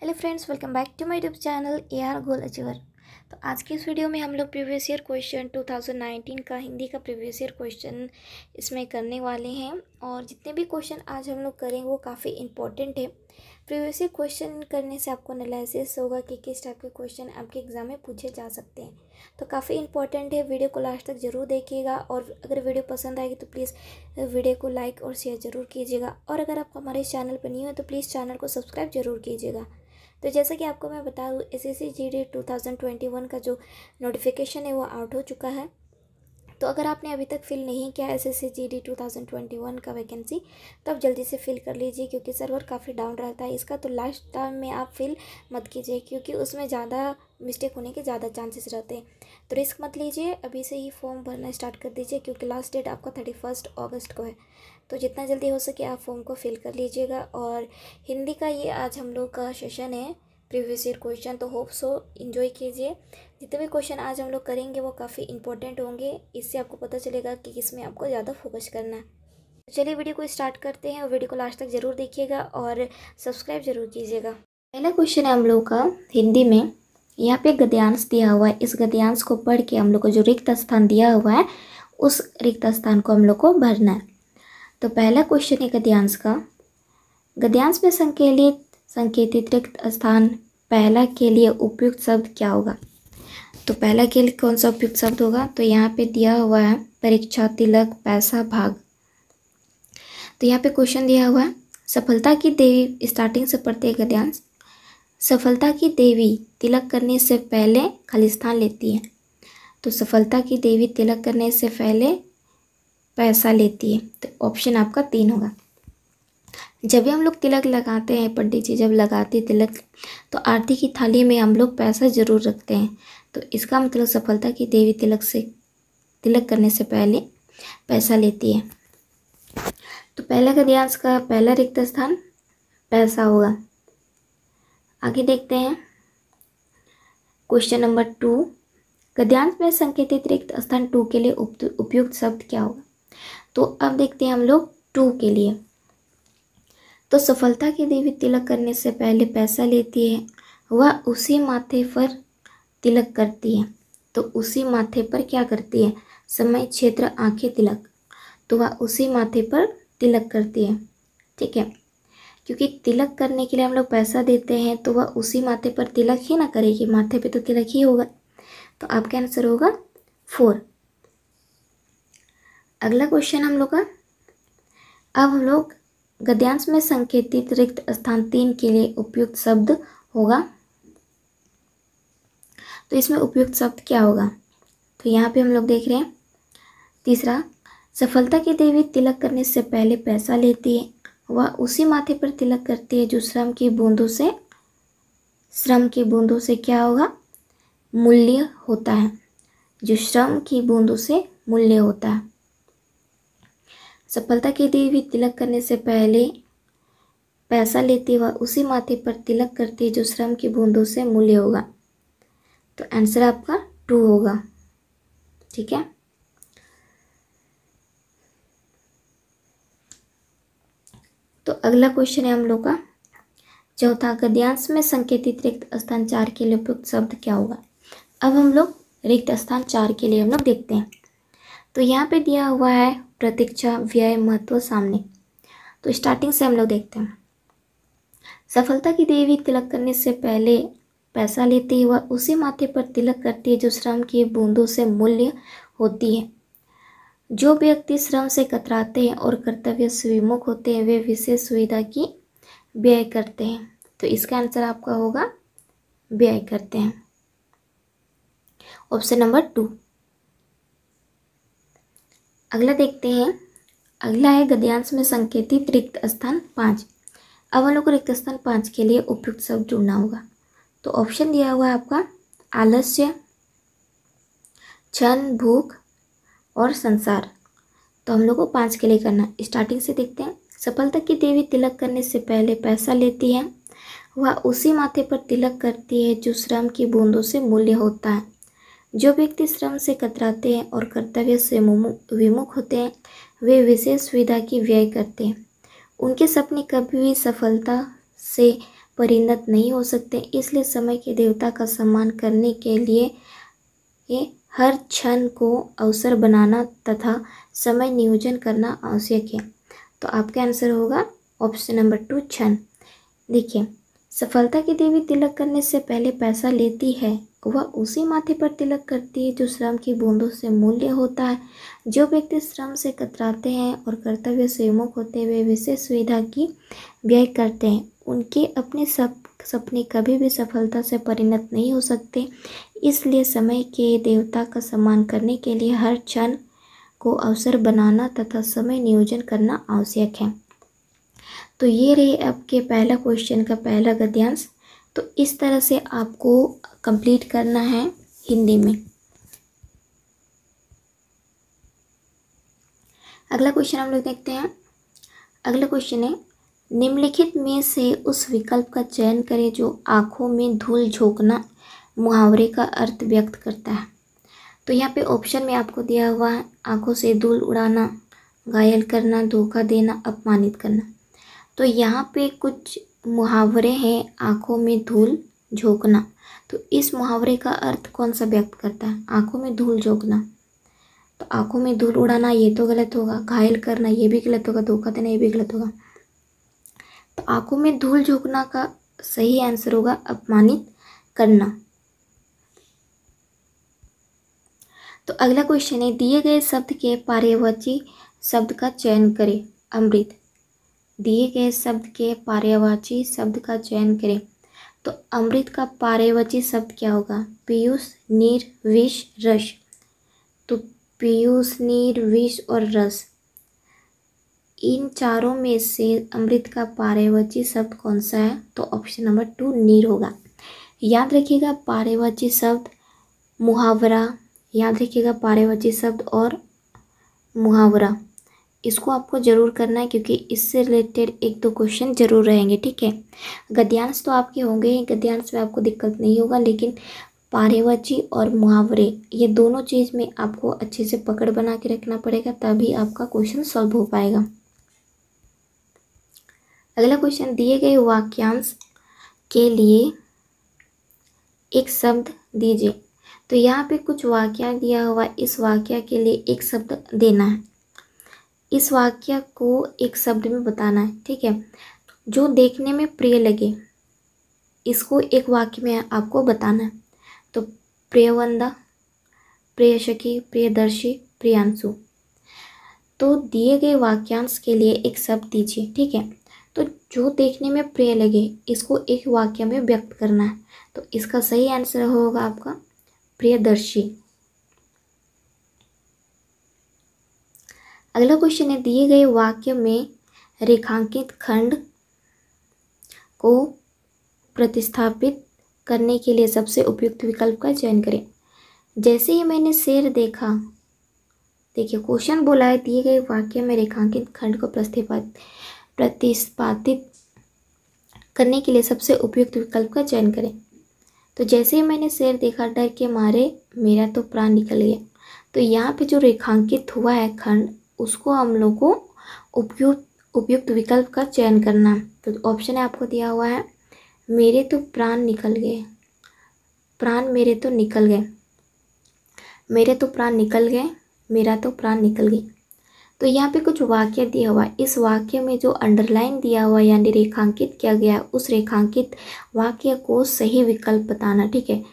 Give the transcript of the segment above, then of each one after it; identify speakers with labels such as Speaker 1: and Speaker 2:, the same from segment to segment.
Speaker 1: Hello friends, welcome back to my YouTube channel AR goal achiever. तो आज की इस वीडियो में हम लोग प्रीवियस ईयर क्वेश्चन 2019 का हिंदी का प्रीवियस ईयर क्वेश्चन इसमें करने वाले हैं। और जितने भी क्वेश्चन आज हम लोग करेंगे वो काफ़ी इंपॉर्टेंट है। प्रीवियस ईयर क्वेश्चन करने से आपको एनालिसिस होगा कि किस टाइप के क्वेश्चन आपके एग्जाम में पूछे जा सकते हैं। तो काफ़ी इंपॉर्टेंट है, वीडियो को लास्ट तक ज़रूर देखिएगा। और अगर वीडियो पसंद आएगी तो प्लीज़ वीडियो को लाइक और शेयर ज़रूर कीजिएगा। और अगर आप हमारे चैनल पर न्यू है तो प्लीज़ चैनल को सब्सक्राइब ज़रूर कीजिएगा। तो जैसा कि आपको मैं बता दूँ, SSC GD 2021 का जो नोटिफिकेशन है वो आउट हो चुका है। तो अगर आपने अभी तक फिल नहीं किया SSC GD 2021 का वैकेंसी तो आप जल्दी से फिल कर लीजिए, क्योंकि सर्वर काफ़ी डाउन रहता है इसका। तो लास्ट टाइम में आप फिल मत कीजिए, क्योंकि उसमें ज़्यादा मिस्टेक होने के ज़्यादा चांसेस रहते हैं। तो रिस्क मत लीजिए, अभी से ही फॉर्म भरना स्टार्ट कर दीजिए, क्योंकि लास्ट डेट आपका 31 अगस्त को है। तो जितना जल्दी हो सके आप फॉर्म को फिल कर लीजिएगा। और हिंदी का ये आज हम लोग का सेशन है प्रीवियस ईयर क्वेश्चन, तो होप सो इन्जॉय कीजिए। जितने भी क्वेश्चन आज हम लोग करेंगे वो काफ़ी इंपॉर्टेंट होंगे, इससे आपको पता चलेगा कि किसमें आपको ज़्यादा फोकस करना है। तो चलिए वीडियो को स्टार्ट करते हैं, और वीडियो को लास्ट तक ज़रूर देखिएगा और सब्सक्राइब जरूर कीजिएगा। पहला क्वेश्चन है हम लोग का हिंदी में। यहाँ पे गद्यांश दिया हुआ है, इस गद्यांश को पढ़ के हम लोग को जो रिक्त स्थान दिया हुआ है उस रिक्त स्थान को हम लोग को भरना है। तो पहला क्वेश्चन है गद्यांश का। गद्यांश में संकेतित रिक्त स्थान पहला के लिए उपयुक्त शब्द क्या होगा? तो पहला के लिए कौन सा उपयुक्त शब्द होगा? तो यहाँ पे दिया हुआ है परीक्षा, तिलक, पैसा, भाग। तो यहाँ पे क्वेश्चन दिया हुआ है सफलता की देवी, स्टार्टिंग से पढ़ते हैं गद्यांश। सफलता की देवी तिलक करने से पहले खाली स्थान लेती है। तो सफलता की देवी तिलक करने से पहले पैसा लेती है। तो ऑप्शन आपका 3 होगा। जब भी हम लोग तिलक लगाते हैं, पंडित जी जब लगाते तिलक, तो आरती की थाली में हम लोग पैसा ज़रूर रखते हैं। तो इसका मतलब सफलता की देवी तिलक करने से पहले पैसा लेती है। तो पहला गद्यांश का पहला रिक्त स्थान पैसा होगा। आगे देखते हैं क्वेश्चन नंबर 2। गद्यांश में संकेतित रिक्त स्थान 2 के लिए उपयुक्त शब्द क्या होगा? तो अब देखते हैं हम लोग 2 के लिए। तो सफलता की देवी तिलक करने से पहले पैसा लेती है, वह उसी माथे पर तिलक करती है। तो उसी माथे पर क्या करती है? समय, क्षेत्र, आंखें, तिलक। तो वह उसी माथे पर तिलक करती है। ठीक है, क्योंकि तिलक करने के लिए हम लोग पैसा देते हैं, तो वह उसी माथे पर तिलक ही ना करेगी, माथे पे तो तिलक ही होगा। तो आपका आंसर होगा 4। अगला क्वेश्चन हम लोग का, अब हम लोग गद्यांश में संकेतित रिक्त स्थान 3 के लिए उपयुक्त शब्द होगा। तो इसमें उपयुक्त शब्द क्या होगा? तो यहाँ पे हम लोग देख रहे हैं तीसरा, सफलता की देवी तिलक करने से पहले पैसा लेती है, वह उसी माथे पर तिलक करती है जो श्रम की बूंदों से क्या होगा? मूल्य होता है। जो श्रम की बूंदों से मूल्य होता है। सफलता की देवी तिलक करने से पहले पैसा लेती है, वह उसी माथे पर तिलक करती है जो श्रम की बूंदों से मूल्य होगा। तो आंसर आपका 2 होगा। ठीक है, तो अगला क्वेश्चन है हम लोग का चौथा, गद्यांश में संकेतित रिक्त स्थान 4 के लिए उपयुक्त शब्द क्या होगा? अब हम लोग रिक्त स्थान 4 के लिए हम लोग देखते हैं। तो यहाँ पे दिया हुआ है प्रतीक्षा, व्यय, महत्व, सामने। तो स्टार्टिंग से हम लोग देखते हैं। सफलता की देवी तिलक करने से पहले पैसा लेती है, वह उसी माथे पर तिलक करती है जो श्रम की बूंदों से मूल्य होती है। जो व्यक्ति श्रम से कतराते हैं और कर्तव्य से विमुख होते हैं, वे विशेष सुविधा की व्यय करते हैं। तो इसका आंसर आपका होगा व्यय करते हैं, ऑप्शन नंबर 2। अगला देखते हैं, अगला है गद्यांश में संकेतित रिक्त स्थान 5। अब हम लोग को रिक्त स्थान 5 के लिए उपयुक्त शब्द ढूंढना होगा। तो ऑप्शन दिया हुआ है आपका आलस्य, क्षण, भूख और संसार। तो हम लोग को 5 के लिए करना। स्टार्टिंग से देखते हैं। सफलता की देवी तिलक करने से पहले पैसा लेती है, वह उसी माथे पर तिलक करती है जो श्रम की बूंदों से मूल्य होता है। जो व्यक्ति श्रम से कतराते हैं और कर्तव्य से विमुख होते हैं, वे विशेष सुविधा की व्यय करते हैं। उनके सपने कभी भी सफलता से परिणत नहीं हो सकते, इसलिए समय के देवता का सम्मान करने के लिए ये हर क्षण को अवसर बनाना तथा समय नियोजन करना आवश्यक है। तो आपका आंसर होगा ऑप्शन नंबर 2 क्षण। देखिए, सफलता की देवी तिलक करने से पहले पैसा लेती है, वह उसी माथे पर तिलक करती है जो श्रम की बूंदों से मूल्य होता है। जो व्यक्ति श्रम से कतराते हैं और कर्तव्य से विमुख होते हुए विशेष सुविधा की व्यय करते हैं, उनके अपने सपने कभी भी सफलता से परिणत नहीं हो सकते। इसलिए समय के देवता का सम्मान करने के लिए हर क्षण को अवसर बनाना तथा समय नियोजन करना आवश्यक है। तो ये रही आपके पहला क्वेश्चन का पहला गद्यांश। तो इस तरह से आपको कंप्लीट करना है हिंदी में। अगला क्वेश्चन हम लोग देखते हैं। अगला क्वेश्चन है, निम्नलिखित में से उस विकल्प का चयन करें जो आँखों में धूल झोंकना मुहावरे का अर्थ व्यक्त करता है। तो यहाँ पे ऑप्शन में आपको दिया हुआ है, आँखों से धूल उड़ाना, घायल करना, धोखा देना, अपमानित करना। तो यहाँ पे कुछ मुहावरे हैं, आँखों में धूल झोंकना। तो इस मुहावरे का अर्थ कौन सा व्यक्त करता है? आँखों में धूल झोंकना, तो आँखों में धूल उड़ाना ये तो गलत होगा, घायल करना ये भी गलत होगा, धोखा देना ये भी गलत होगा। तो आँखों में धूल झोंकना का सही आंसर होगा अपमानित करना। तो अगला क्वेश्चन है, दिए गए शब्द के पर्यायवाची शब्द का चयन करें। अमृत। दिए गए शब्द के पर्यायवाची शब्द का चयन करें। तो अमृत का पर्यायवाची शब्द क्या होगा? पीयूष, नीर, विष, रस। तो पीयूष, नीर, विष और रस, इन चारों में से अमृत का पर्यायवाची शब्द कौन सा है? तो ऑप्शन नंबर 2 नीर होगा। याद रखिएगा पर्यायवाची शब्द मुहावरा, याद रखिएगा पर्यायवाची शब्द और मुहावरा, इसको आपको ज़रूर करना है क्योंकि इससे रिलेटेड 1-2 क्वेश्चन जरूर रहेंगे, ठीक है। गद्यांश तो आपके होंगे ही, गद्यांश में आपको दिक्कत नहीं होगा, लेकिन पर्यायवाची और मुहावरे ये दोनों चीज़ में आपको अच्छे से पकड़ बना के रखना पड़ेगा, तभी आपका क्वेश्चन सॉल्व हो पाएगा। अगला क्वेश्चन, दिए गए वाक्यांश के लिए एक शब्द दीजिए। तो यहाँ पे कुछ वाक्य दिया हुआ, इस वाक्य के लिए एक शब्द देना है, इस वाक्य को एक शब्द में बताना है, ठीक है। जो देखने में प्रिय लगे इसको एक वाक्य में आपको बताना है। तो प्रियवंदा, प्रियसखी, प्रियदर्शी, प्रियांशु। तो दिए गए वाक्यांश के लिए एक शब्द दीजिए, ठीक है। तो जो देखने में प्रिय लगे इसको एक वाक्य में व्यक्त करना है। तो इसका सही आंसर होगा आपका प्रियदर्शी। अगला क्वेश्चन है, दिए गए वाक्य में रेखांकित खंड को प्रतिस्थापित करने के लिए सबसे उपयुक्त विकल्प का चयन करें। जैसे ही मैंने शेर देखा, देखिए क्वेश्चन बोला है दिए गए वाक्य में रेखांकित खंड को प्रतिस्थापित करने के लिए सबसे उपयुक्त विकल्प का चयन करें। तो जैसे ही मैंने शेर देखा, डर के मारे मेरा तो प्राण निकल गया। तो यहाँ पे जो रेखांकित हुआ है खंड, उसको हम लोग को उपयुक्त विकल्प का चयन करना है। तो ऑप्शन है आपको दिया हुआ है, मेरे तो प्राण निकल गए, प्राण मेरे तो निकल गए, मेरे तो प्राण निकल गए, मेरा तो प्राण निकल गई। तो यहाँ पे कुछ वाक्य दिया हुआ है, इस वाक्य में जो अंडरलाइन दिया हुआ यानी रेखांकित किया गया, उस रेखांकित वाक्य को सही विकल्प बताना, ठीक है।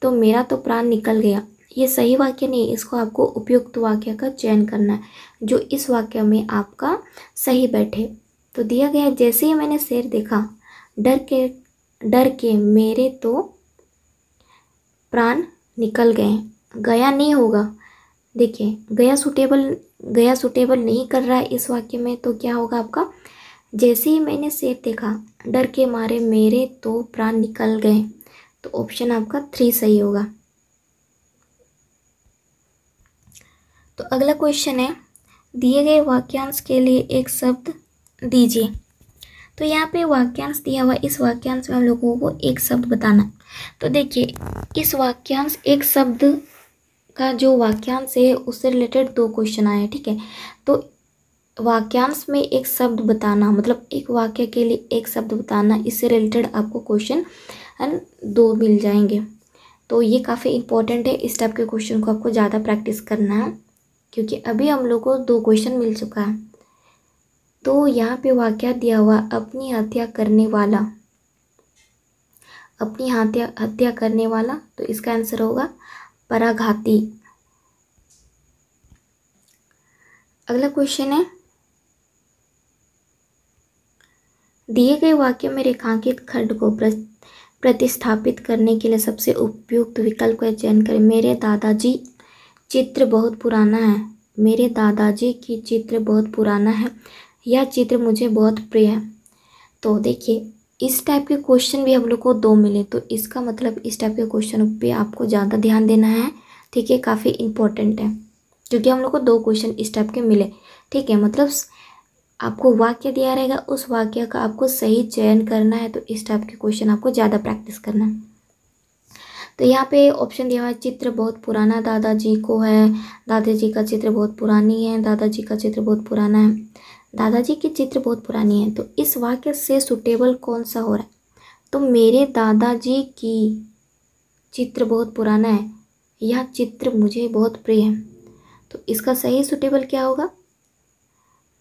Speaker 1: तो मेरा तो प्राण निकल गया ये सही वाक्य नहीं, इसको आपको उपयुक्त वाक्य का चयन करना है जो इस वाक्य में आपका सही बैठे। तो दिया गया, जैसे ही मैंने शेर देखा, डर के मेरे तो प्राण निकल गए, गया नहीं होगा। देखिए गया सुटेबल नहीं कर रहा है इस वाक्य में, तो क्या होगा आपका, जैसे ही मैंने शेर देखा, डर के मारे मेरे तो प्राण निकल गए। तो ऑप्शन आपका 3 सही होगा। तो अगला क्वेश्चन है, दिए गए वाक्यांश के लिए एक शब्द दीजिए। तो यहाँ पे वाक्यांश दिया हुआ, इस वाक्यांश में हम लोगों को एक शब्द बताना है। तो देखिए इस वाक्यांश एक शब्द का जो वाक्यांश है उससे रिलेटेड 2 क्वेश्चन आए हैं, ठीक है। तो वाक्यांश में एक शब्द बताना, मतलब एक वाक्य के लिए एक शब्द बताना, इससे रिलेटेड आपको क्वेश्चन 2 मिल जाएंगे। तो ये काफ़ी इम्पोर्टेंट है, इस टाइप के क्वेश्चन को आपको ज़्यादा प्रैक्टिस करना है, क्योंकि अभी हम लोग को 2 क्वेश्चन मिल चुका है। तो यहाँ पे वाक्य दिया हुआ अपनी हत्या करने वाला, अपनी हत्या करने वाला, तो इसका आंसर होगा पराघाती। अगला क्वेश्चन है, दिए गए वाक्य में रेखांकित खंड को प्रतिस्थापित करने के लिए सबसे उपयुक्त विकल्प का चयन करें। मेरे दादाजी चित्र बहुत पुराना है, मेरे दादाजी की चित्र बहुत पुराना है, यह चित्र मुझे बहुत प्रिय है। तो देखिए, इस टाइप के क्वेश्चन भी हम लोग को 2 मिले, तो इसका मतलब इस टाइप के क्वेश्चन पे आपको ज़्यादा ध्यान देना है। ठीक है, काफ़ी इम्पोर्टेंट है, क्योंकि हम लोग को 2 क्वेश्चन इस टाइप के मिले। ठीक है, मतलब आपको वाक्य दिया रहेगा, उस वाक्य का आपको सही चयन करना है, तो इस टाइप के क्वेश्चन आपको ज़्यादा प्रैक्टिस करना है। तो यहाँ पे ऑप्शन दिया हुआ है, चित्र बहुत पुराना दादाजी को है, दादाजी का चित्र बहुत पुरानी है, दादाजी का चित्र बहुत पुराना है, दादाजी की चित्र बहुत पुरानी है। तो इस वाक्य से सुटेबल कौन सा हो रहा है? तो मेरे दादाजी की चित्र बहुत पुराना है, यह चित्र मुझे बहुत प्रिय है। तो इसका सही सुटेबल क्या होगा?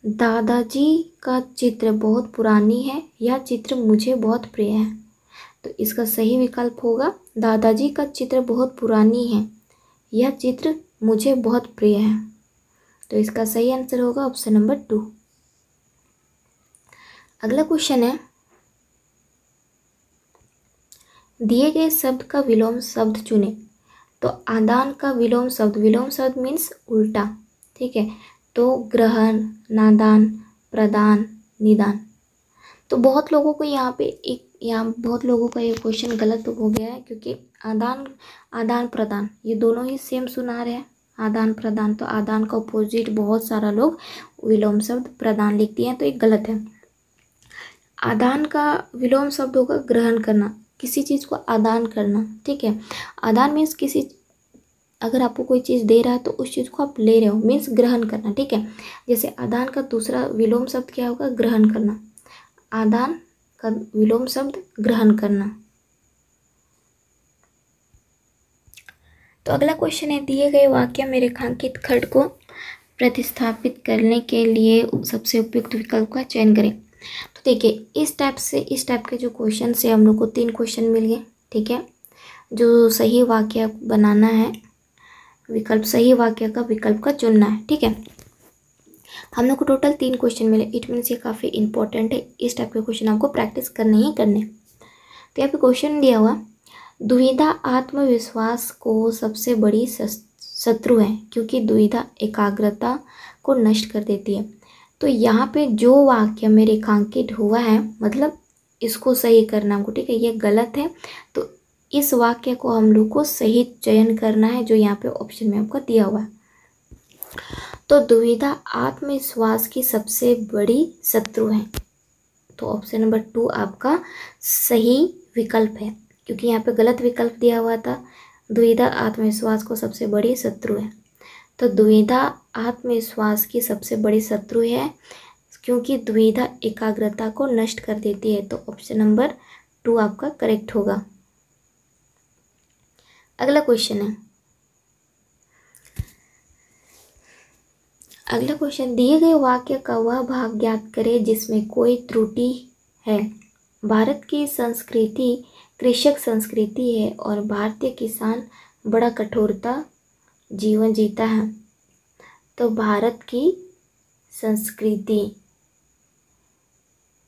Speaker 1: दादाजी का चित्र बहुत पुरानी है, यह चित्र मुझे बहुत प्रिय है। तो इसका सही विकल्प होगा, दादाजी का चित्र बहुत पुरानी है, यह चित्र मुझे बहुत प्रिय है। तो इसका सही आंसर होगा ऑप्शन नंबर 2। अगला क्वेश्चन है, दिए गए शब्द का विलोम शब्द चुने। तो आदान का विलोम शब्द मीन्स उल्टा। ठीक है, तो ग्रहण, नादान, प्रदान, निदान। तो बहुत लोगों को यहाँ बहुत लोगों का ये क्वेश्चन गलत हो गया है, क्योंकि आदान प्रदान ये दोनों ही सेम सुना रहे हैं, आदान प्रदान। तो आदान का अपोजिट बहुत सारा लोग विलोम शब्द प्रदान लिख दिए हैं, तो ये गलत है। आदान का विलोम शब्द होगा ग्रहण करना, किसी चीज़ को आदान करना। ठीक है, आदान मीन्स अगर आपको कोई चीज़ दे रहा है तो उस चीज़ को आप ले रहे हो, मीन्स ग्रहण करना। ठीक है, जैसे आदान का दूसरा विलोम शब्द क्या होगा? ग्रहण करना। आदान का विलोम शब्द ग्रहण करना। तो अगला क्वेश्चन है, दिए गए वाक्य में रेखांकित खंड को प्रतिस्थापित करने के लिए सबसे उपयुक्त विकल्प का चयन करें। तो देखिए, इस टाइप के जो क्वेश्चन से हम लोग को 3 क्वेश्चन मिल गए। ठीक है, जो सही वाक्य बनाना है, सही वाक्य का विकल्प का चुनना है। ठीक है, हम लोग को टोटल 3 क्वेश्चन मिले, इट मीन्स ये काफ़ी इंपॉर्टेंट है, इस टाइप के क्वेश्चन आपको प्रैक्टिस करने ही करने। तो यहाँ पे क्वेश्चन दिया हुआ, दुविधा आत्मविश्वास को सबसे बड़ी शत्रु है, क्योंकि दुविधा एकाग्रता को नष्ट कर देती है। तो यहाँ पे जो वाक्य में रेखांकित हुआ है, मतलब इसको सही करना हमको। ठीक है, ये गलत है, तो इस वाक्य को हम लोग को सही चयन करना है, जो यहाँ पे ऑप्शन में आपको दिया हुआ है। तो दुविधा आत्मविश्वास की सबसे बड़ी शत्रु है, तो ऑप्शन नंबर 2 आपका सही विकल्प है, क्योंकि यहाँ पे गलत विकल्प दिया हुआ था। दुविधा आत्मविश्वास को सबसे बड़ी शत्रु है, तो दुविधा आत्मविश्वास की सबसे बड़ी शत्रु है, क्योंकि दुविधा एकाग्रता को नष्ट कर देती है। तो ऑप्शन नंबर 2 आपका करेक्ट होगा। अगला क्वेश्चन है, अगला क्वेश्चन, दिए गए वाक्य का वह भाग ज्ञात करें जिसमें कोई त्रुटि है। भारत की संस्कृति कृषक संस्कृति है और भारतीय किसान बड़ा कठोरता जीवन जीता है। तो भारत की संस्कृति,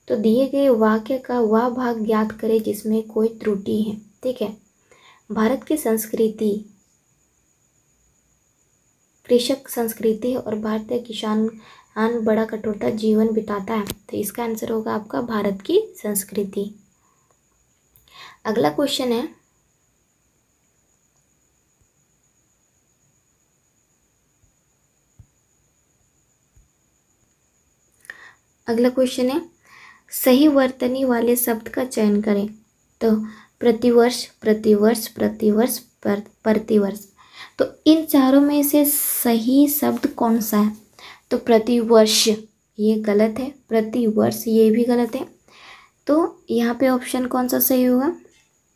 Speaker 1: तो दिए गए वाक्य का वह भाग ज्ञात करें जिसमें कोई त्रुटि है। ठीक है, भारत की संस्कृति कृषक संस्कृति है और भारतीय किसान बड़ा कठोरता जीवन बिताता है। तो इसका आंसर होगा आपका भारत की संस्कृति। अगला क्वेश्चन है, सही वर्तनी वाले शब्द का चयन करें। तो प्रतिवर्ष, प्रतिवर्ष, प्रतिवर्ष, प्रतिवर्ष। तो इन चारों में से सही शब्द कौन सा है? तो प्रतिवर्ष ये गलत है। प्रतिवर्ष, ये भी गलत है। तो यहाँ पे ऑप्शन कौन सा सही होगा?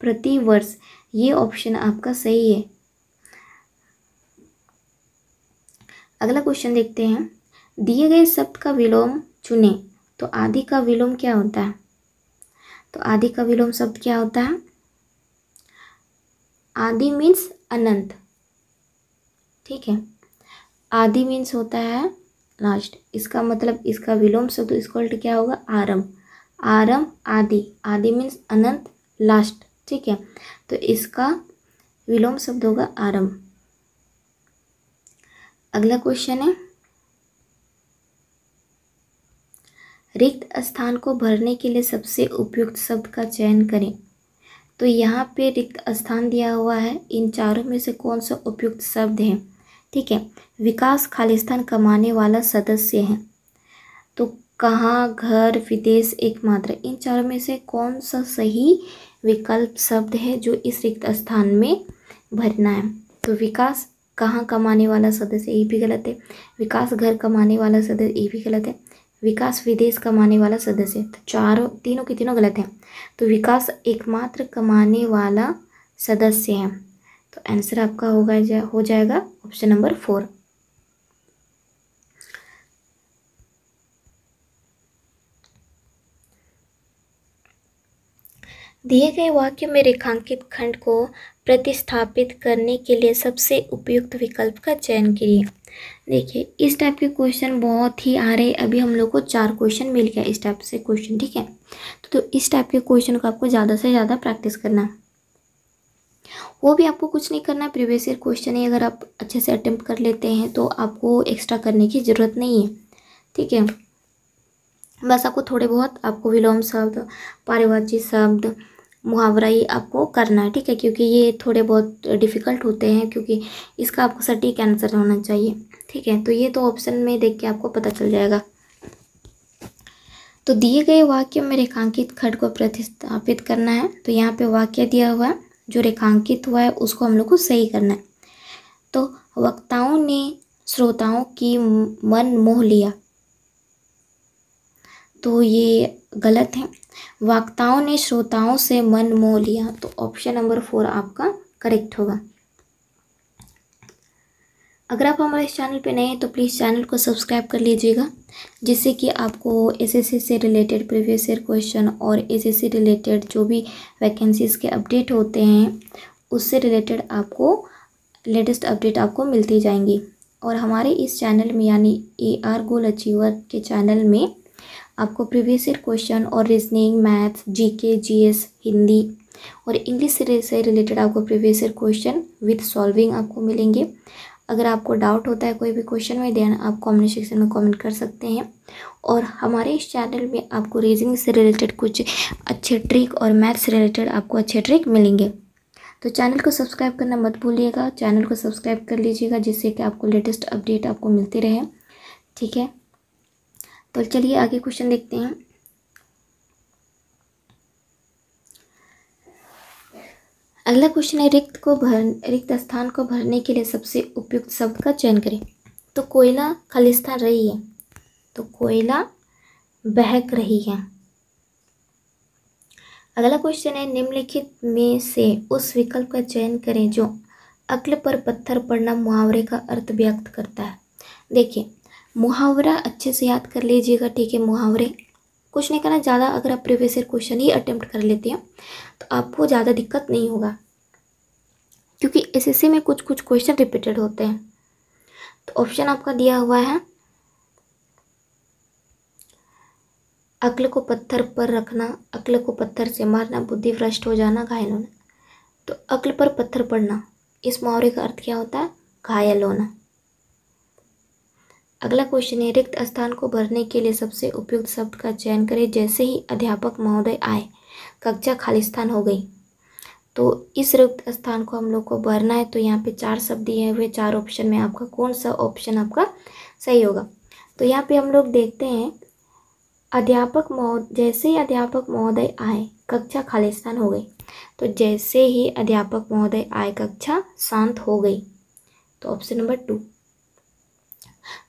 Speaker 1: प्रतिवर्ष, ये ऑप्शन आपका सही है। अगला क्वेश्चन देखते हैं। दिए गए शब्द का विलोम चुनें। तो आदि का विलोम क्या होता है? तो आदि का विलोम शब्द क्या होता है? आदि मीन्स अनंत, ठीक है। आदि मीन्स होता है लास्ट। इसका मतलब इसका विलोम शब्द इक्वल टू क्या होगा? आरंभ। आरंभ आदि, आदि मीन्स अनंत, लास्ट, ठीक है। तो इसका विलोम शब्द होगा आरंभ। अगला क्वेश्चन है, रिक्त स्थान को भरने के लिए सबसे उपयुक्त शब्द का चयन करें। तो यहाँ पे रिक्त स्थान दिया हुआ है, इन चारों में से कौन सा उपयुक्त शब्द है? ठीक है, विकास खालिस्तान कमाने वाला सदस्य है। तो कहाँ, घर, विदेश, एकमात्र, इन चारों में से कौन सा सही विकल्प शब्द है जो इस रिक्त स्थान में भरना है? तो विकास कहाँ कमाने वाला सदस्य, ये भी गलत है। विकास घर कमाने वाला सदस्य, ये भी गलत है। विकास विदेश कमाने वाला सदस्य, तो चारों, तीनों के तीनों गलत हैं। तो विकास एकमात्र कमाने वाला सदस्य है। तो आंसर आपका हो जाएगा ऑप्शन नंबर 4। दिए गए वाक्य में रेखांकित खंड को प्रतिस्थापित करने के लिए सबसे उपयुक्त विकल्प का चयन करिए। देखिए, इस टाइप के क्वेश्चन बहुत ही आ रहे। अभी हम लोग को 4 क्वेश्चन मिल गया इस टाइप से क्वेश्चन, ठीक है। तो इस टाइप के क्वेश्चन को आपको ज़्यादा से ज़्यादा प्रैक्टिस करना है। वो भी आपको कुछ नहीं करना है, प्रीवियस ईयर क्वेश्चन ही अगर आप अच्छे से अटेम्प्ट कर लेते हैं तो आपको एक्स्ट्रा करने की ज़रूरत नहीं है, ठीक है। बस आपको थोड़े बहुत, आपको विलोम शब्द, पारिभाषिक शब्द, मुहावरा ही आपको करना है, ठीक है। क्योंकि ये थोड़े बहुत डिफ़िकल्ट होते हैं, क्योंकि इसका आपको सटीक आंसर होना चाहिए, ठीक है। तो ये तो ऑप्शन में देख के आपको पता चल जाएगा। तो दिए गए वाक्य में रेखांकित खंड को प्रतिस्थापित करना है। तो यहाँ पे वाक्य दिया हुआ है, जो रेखांकित हुआ है उसको हम लोग को सही करना है। तो वक्ताओं ने श्रोताओं की मन मोह लिया, तो ये गलत है। वक्ताओं ने श्रोताओं से मन मोह लिया, तो ऑप्शन नंबर 4 आपका करेक्ट होगा। अगर आप हमारे इस चैनल पे नए हैं तो प्लीज़ चैनल को सब्सक्राइब कर लीजिएगा, जिससे कि आपको एसएससी से रिलेटेड प्रीवियस ईयर क्वेश्चन और एसएससी रिलेटेड जो भी वैकेंसीज़ के अपडेट होते हैं उससे रिलेटेड आपको लेटेस्ट अपडेट आपको मिलती जाएंगी। और हमारे इस चैनल में यानी AR गोल अचीवर के चैनल में आपको प्रीवियस ईयर क्वेश्चन और reasoning, maths, GK, GS, Hindi और इंग्लिश से रिलेटेड आपको previous year question with solving आपको मिलेंगे। अगर आपको डाउट होता है कोई भी क्वेश्चन में, देन आप कमेंट सेक्शन में कमेंट कर सकते हैं। और हमारे इस चैनल में आपको रीजनिंग से रिलेटेड कुछ अच्छे ट्रिक और मैथ्स से रिलेटेड आपको अच्छे ट्रिक मिलेंगे। तो चैनल को सब्सक्राइब करना मत भूलिएगा, चैनल को सब्सक्राइब कर लीजिएगा, जिससे कि आपको लेटेस्ट अपडेट आपको मिलते रहे, ठीक है। तो चलिए आगे क्वेश्चन देखते हैं। अगला क्वेश्चन है, रिक्त स्थान को भरने के लिए सबसे उपयुक्त शब्द का चयन करें। तो कोयला खालिस्तान रही है, तो कोयला बहक रही है। अगला क्वेश्चन है, निम्नलिखित में से उस विकल्प का चयन करें जो अक्ल पर पत्थर पड़ना मुहावरे का अर्थ व्यक्त करता है। देखिए, मुहावरा अच्छे से याद कर लीजिएगा, ठीक है। मुहावरे कुछ नहीं करना ज़्यादा, अगर आप प्रीवियस ईयर क्वेश्चन ही अटेम्प्ट कर लेते हैं तो आपको ज़्यादा दिक्कत नहीं होगा, क्योंकि एसएससी में कुछ कुछ क्वेश्चन रिपीटेड होते हैं। तो ऑप्शन आपका दिया हुआ है, अक्ल को पत्थर पर रखना, अक्ल को पत्थर से मारना, बुद्धि भ्रष्ट हो जाना, घायल होना। तो अक्ल पर पत्थर पड़ना, इस मुहावरे का अर्थ क्या होता है? घायल होना। अगला क्वेश्चन है, रिक्त स्थान को भरने के लिए सबसे उपयुक्त शब्द का चयन करें। जैसे ही अध्यापक महोदय आए, कक्षा खालिस्तान हो गई। तो इस रिक्त स्थान को हम लोग को भरना है। तो यहाँ पे 4 शब्द दिए हुए, 4 ऑप्शन में आपका कौन सा ऑप्शन आपका सही होगा? तो यहाँ पे हम लोग देखते हैं, जैसे ही अध्यापक महोदय आए, कक्षा खालिस्तान हो गई। तो जैसे ही अध्यापक महोदय आए, कक्षा शांत हो गई, तो ऑप्शन नंबर 2।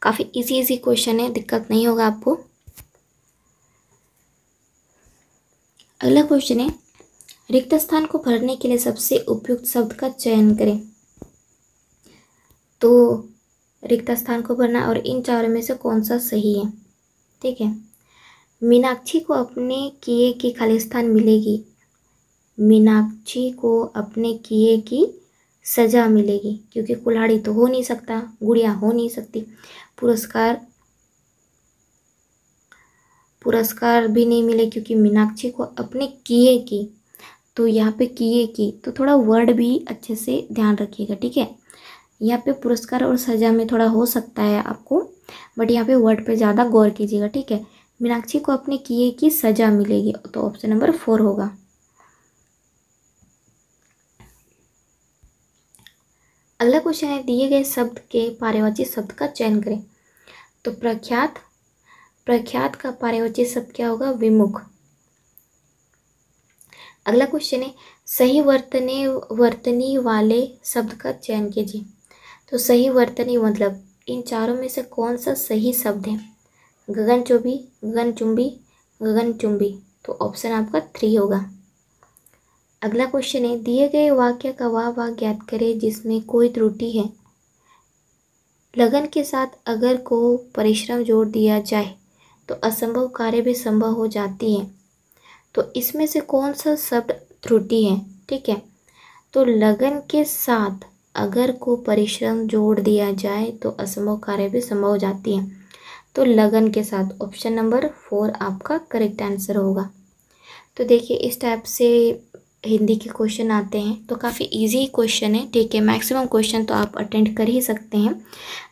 Speaker 1: काफ़ी इजी क्वेश्चन है, दिक्कत नहीं होगा आपको। अगला क्वेश्चन है, रिक्त स्थान को भरने के लिए सबसे उपयुक्त शब्द का चयन करें। तो रिक्त स्थान को भरना और इन चारों में से कौन सा सही है। ठीक है, मीनाक्षी को अपने किए की खालिस्तान मिलेगी। मीनाक्षी को अपने किए की सजा मिलेगी, क्योंकि कुल्हाड़ी तो हो नहीं सकता, गुड़िया हो नहीं सकती, पुरस्कार भी नहीं मिले, क्योंकि मीनाक्षी को अपने किए की, तो यहाँ पे किए की तो थोड़ा वर्ड भी अच्छे से ध्यान रखिएगा। ठीक है, यहाँ पे पुरस्कार और सजा में थोड़ा हो सकता है आपको, बट यहाँ पे वर्ड पे ज़्यादा गौर कीजिएगा। ठीक है, मीनाक्षी को अपने किए की सजा मिलेगी, तो ऑप्शन नंबर 4 होगा। अगला क्वेश्चन है, दिए गए शब्द के पर्यायवाची शब्द का चयन करें। तो प्रख्यात का पर्यायवाची शब्द क्या होगा, विमुख। अगला क्वेश्चन है, सही वर्तनी वाले शब्द का चयन कीजिए। तो सही वर्तनी मतलब इन चारों में से कौन सा सही शब्द है, गगनचुंबी, गगनचुंबी, गगनचुंबी, तो ऑप्शन आपका 3 होगा। अगला क्वेश्चन है, दिए गए वाक्य का वह भाग ज्ञात करें जिसमें कोई त्रुटि है। लगन के साथ अगर को परिश्रम जोड़ दिया जाए तो असंभव कार्य भी संभव हो जाती है। तो इसमें से कौन सा शब्द त्रुटि है। ठीक है, तो लगन के साथ अगर को परिश्रम जोड़ दिया जाए तो असंभव कार्य भी संभव हो जाती है। तो लगन के साथ ऑप्शन नंबर 4 आपका करेक्ट आंसर होगा। तो देखिए, इस टाइप से हिंदी के क्वेश्चन आते हैं, तो काफ़ी इजी क्वेश्चन है। ठीक है, मैक्सिमम क्वेश्चन तो आप अटेंड कर ही सकते हैं।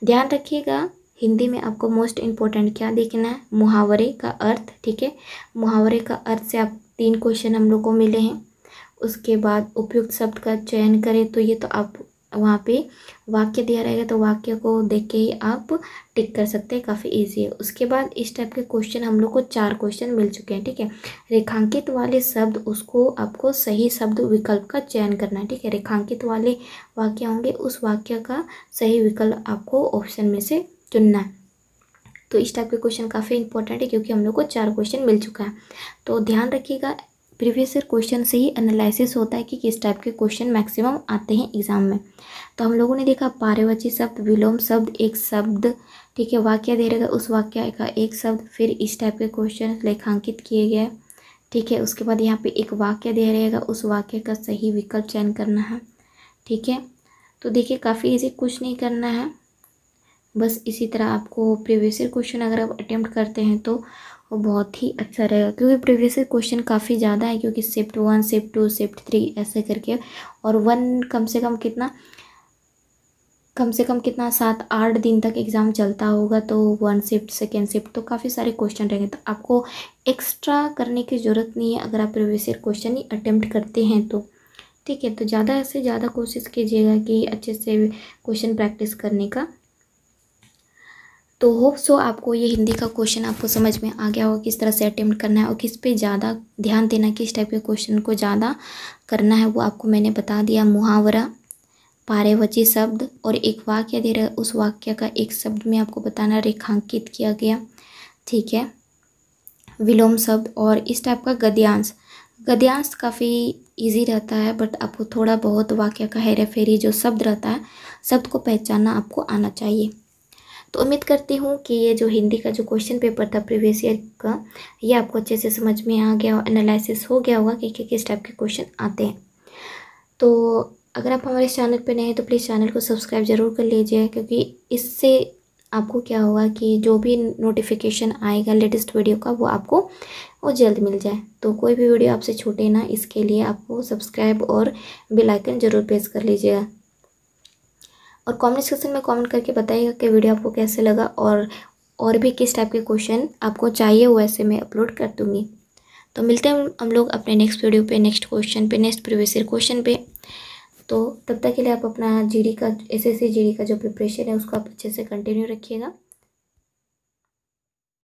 Speaker 1: ध्यान रखिएगा, हिंदी में आपको मोस्ट इम्पोर्टेंट क्या देखना है, मुहावरे का अर्थ। ठीक है, मुहावरे का अर्थ से आप 3 क्वेश्चन हम लोग को मिले हैं। उसके बाद उपयुक्त शब्द का चयन करें, तो ये तो आप वहाँ पे वाक्य दिया रहेगा, तो वाक्य को देख के ही आप टिक कर सकते हैं, काफ़ी इजी है। उसके बाद इस टाइप के क्वेश्चन हम लोग को 4 क्वेश्चन मिल चुके हैं। ठीक है, रेखांकित वाले शब्द, उसको आपको सही शब्द विकल्प का चयन करना है। ठीक है, रेखांकित वाले वाक्य होंगे, उस वाक्य का सही विकल्प आपको ऑप्शन में से चुनना है। तो इस टाइप के क्वेश्चन काफ़ी इंपॉर्टेंट है, क्योंकि हम लोग को 4 क्वेश्चन मिल चुका है। तो ध्यान रखिएगा, प्रीवियस ईयर क्वेश्चन से ही एनालिसिस होता है कि किस टाइप के क्वेश्चन मैक्सिमम आते हैं एग्जाम में। तो हम लोगों ने देखा पर्यायवाची शब्द, विलोम शब्द, एक शब्द, ठीक है, वाक्य दे रहेगा, उस वाक्य का एक शब्द, फिर इस टाइप के क्वेश्चन रेखांकित किए गए। ठीक है, उसके बाद यहाँ पे एक वाक्य दे रहेगा, उस वाक्य का सही विकल्प चयन करना है। ठीक है, तो देखिए काफ़ी इजी, कुछ नहीं करना है, बस इसी तरह आपको प्रीवियस ईयर क्वेश्चन अगर आप अटेम्प्ट करते हैं तो वो बहुत ही अच्छा रहेगा, क्योंकि प्रीवियस ईयर क्वेश्चन काफ़ी ज़्यादा है, क्योंकि शिफ्ट 1, शिफ्ट 2, शिफ्ट 3 ऐसे करके, और 1 कम से कम कितना 7-8 दिन तक एग्ज़ाम चलता होगा। तो 1 शिफ्ट, सेकेंड शिफ्ट, तो काफ़ी सारे क्वेश्चन रहेंगे, तो आपको एक्स्ट्रा करने की ज़रूरत नहीं है अगर आप प्रीवियस ईयर क्वेश्चन ही अटेम्प्ट करते हैं तो। ठीक है, तो ज़्यादा से ज़्यादा कोशिश कीजिएगा कि अच्छे से क्वेश्चन प्रैक्टिस करने का। तो होप सो आपको ये हिंदी का क्वेश्चन आपको समझ में आ गया होगा, किस तरह से अटेम्प्ट करना है और किस पे ज़्यादा ध्यान देना, किस टाइप के क्वेश्चन को ज़्यादा करना है, वो आपको मैंने बता दिया। मुहावरा, पर्यायवाची शब्द और एक वाक्य दे रहा है, उस वाक्य का एक शब्द में आपको बताना रेखांकित किया गया। ठीक है, विलोम शब्द और इस टाइप का गद्यांश काफ़ी इजी रहता है, बट आपको थोड़ा बहुत वाक्य का हेरा फेरी जो शब्द रहता है, शब्द को पहचानना आपको आना चाहिए। तो उम्मीद करती हूँ कि ये जो हिंदी का जो क्वेश्चन पेपर था प्रीवियस ईयर का, ये आपको अच्छे से समझ में आ गया और एनालिसिस हो गया होगा कि किस टाइप के क्वेश्चन आते हैं। तो अगर आप हमारे चैनल पे नए हैं तो प्लीज़ चैनल को सब्सक्राइब ज़रूर कर लीजिए, क्योंकि इससे आपको क्या होगा कि जो भी नोटिफिकेशन आएगा लेटेस्ट वीडियो का, वो आपको वो जल्द मिल जाए। तो कोई भी वीडियो आपसे छूटे ना, इसके लिए आपको सब्सक्राइब और बेल आइकन ज़रूर प्रेस कर लीजिएगा। और कमेंट सेक्शन में कमेंट करके बताइएगा कि वीडियो आपको कैसे लगा, और भी किस टाइप के क्वेश्चन आपको चाहिए, वैसे मैं अपलोड कर दूँगी। तो मिलते हैं हम लोग अपने नेक्स्ट वीडियो पे, नेक्स्ट क्वेश्चन पे, नेक्स्ट प्रीवियस ईयर क्वेश्चन पे। तो तब तक के लिए आप अपना जीडी का, एसएससी जीडी का जो प्रिपरेशन है उसको आप अच्छे से कंटिन्यू रखिएगा।